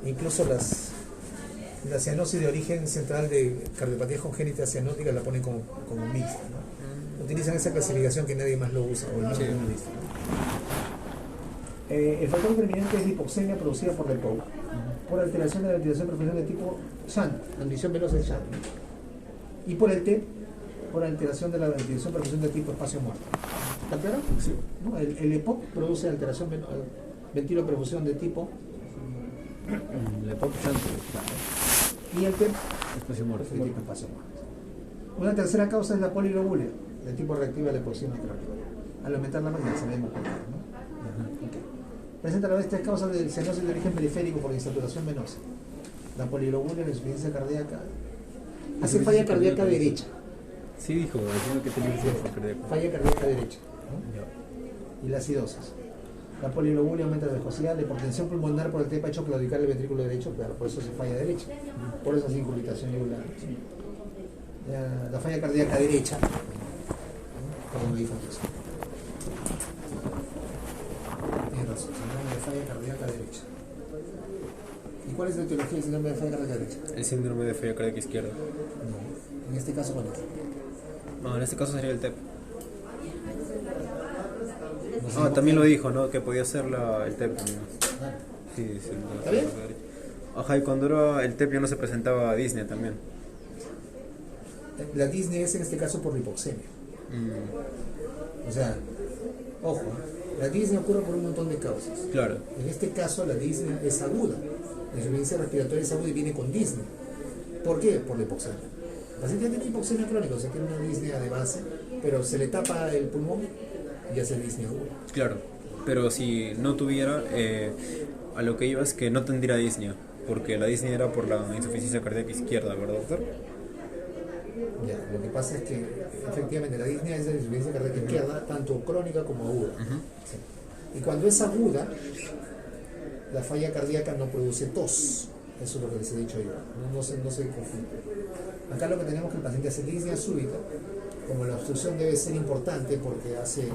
incluso la cianosis de origen central de cardiopatía congénita cianótica la ponen como mixta, ¿no? Utilizan esa clasificación que nadie más lo usa, o el único que lo usa, ¿no? El factor determinante es la hipoxemia producida por el POC, por alteración de la ventilación perfusión de tipo SHANT, admisión venosa de SHANT, y por el TEP, por alteración de la ventilación perfusión de tipo espacio muerto. ¿Está claro? Sí. ¿No? El EPOC produce alteración ventilo perfusión de tipo La EPOC SHANT. y el TEP Espacio muerto. de tipo espacio muerto. Una tercera causa es la poliglobulia, de tipo reactiva a la hipoxemia crónica. Al aumentar la masa, sabemos por qué, ¿no? Okay. Presenta a la vez tres causas de cianosis de origen periférico por insaturación venosa. La poliglobulia, la insuficiencia cardíaca, hace falla cardíaca derecha. Sí, dijo, diciendo que tenía insuficiencia cardíaca. Falla cardíaca derecha, ¿no? Y la acidosis. La poliglobulia aumenta la viscosidad, la hipertensión pulmonar por el TEP ha hecho claudicar el ventrículo derecho, claro, por eso se falla derecha. Por eso es incuritación yugular. La falla cardíaca derecha. Perdón, me dijo eso. Tienes razón, síndrome de falla cardíaca derecha. ¿Y cuál es la etiología del síndrome de falla cardíaca derecha? El síndrome de falla cardíaca izquierda. No. En este caso, ¿cuál es? No, en este caso sería el TEP. No sé Ah, por también qué. lo dijo, ¿no? Que podía ser el TEP también. Ah, Sí, sí. ¿Está bien? Ajá, y cuando era el TEP ya no se presentaba a Disney también. La disnea es en este caso por la hipoxemia. O sea, ojo, la disnea ocurre por un montón de causas. Claro. En este caso la disnea es aguda. La insuficiencia respiratoria es aguda y viene con disnea. ¿Por qué? Por la hipoxemia. El paciente tiene hipoxemia crónica, o sea, tiene una disnea de base, pero se le tapa el pulmón y hace disnea aguda. Claro. Pero si no tuviera, a lo que iba es que no tendría disnea, porque la disnea era por la insuficiencia cardíaca izquierda, ¿verdad, doctor? Ya, lo que pasa es que efectivamente la disnea es de la insuficiencia cardíaca izquierda, tanto crónica como aguda. Sí. Y cuando es aguda, la falla cardíaca no produce tos. Eso es lo que les he dicho yo. No se confunde. Acá lo que tenemos que el paciente hace disnea súbita, como la obstrucción debe ser importante porque hace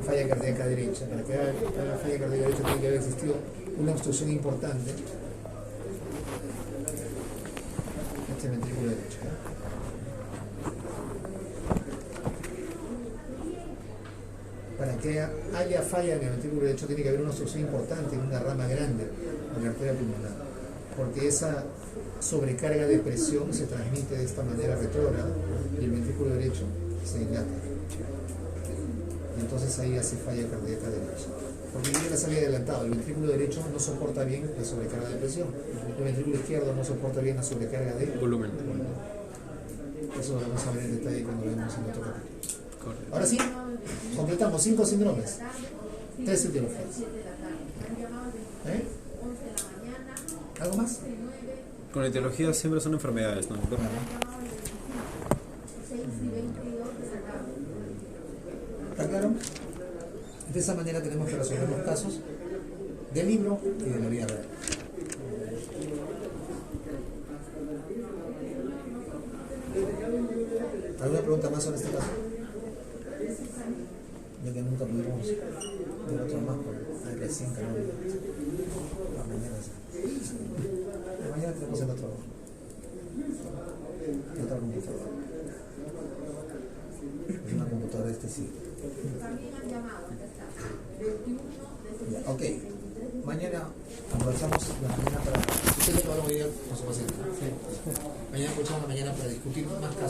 falla cardíaca derecha. Para que haga falla cardíaca derecha tiene que haber existido una obstrucción importante. Este ventrículo derecho. Para que haya falla en el ventrículo derecho tiene que haber una obstrucción importante en una rama grande de la arteria pulmonar, porque esa sobrecarga de presión se transmite de esta manera retrógrada y el ventrículo derecho se dilata. Y entonces ahí hace falla cardíaca derecha. Porque ya les había adelantado, el ventrículo derecho no soporta bien la sobrecarga de presión, el ventrículo izquierdo no soporta bien la sobrecarga de Volumen. Eso lo vamos a ver en detalle cuando veamos en otro capítulo. Correcto. Ahora sí, completamos 5 síndromes, 3 etiologías. ¿Algo más? Con la etiología siempre son enfermedades, ¿no, doctor? ¿Está claro? De esa manera tenemos que resolver los casos del libro y de la vida real. ¿Alguna pregunta más sobre este caso? Ya que nunca pudimos ver otro más por recién que no. Mañana tenemos el otro computadora. Es una computadora de este sitio. Ya, ok. Mañana aprovechamos la mañana para. Usted le acabó hoy día con su paciente. Sí. Mañana aprovechamos la mañana para discutir más casos.